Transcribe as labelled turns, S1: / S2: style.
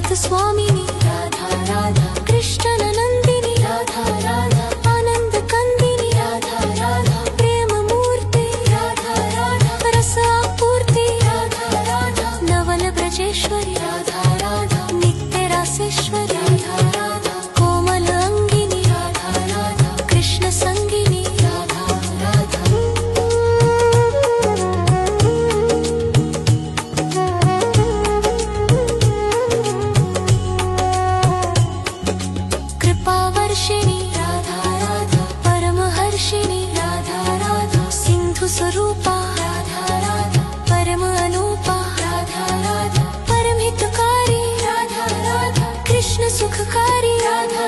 S1: अमृत स्वामिनी राधा राधा, कृष्ण नंदिनी राधा राधा, आनंद कंदिनी राधा राधा, प्रेम मूर्ति राधा राधा, रस आपूर्ति राधा राधा, नवल ब्रजेश्वरी राधा राधा, नित्य रासेश्वरी राधा राधा, कोमल अंगिनी राधा राधा, कृष्ण संगिनी राधा राधा। कृपावर्षिणी राधा राधा, परमहर्षिणी राधा राधा, सिंधु स्वरूपा राधा राधा, परम अनूपा राधा राधा, परमहितकारी राधा राधा, कृष्ण सुखकारी राधा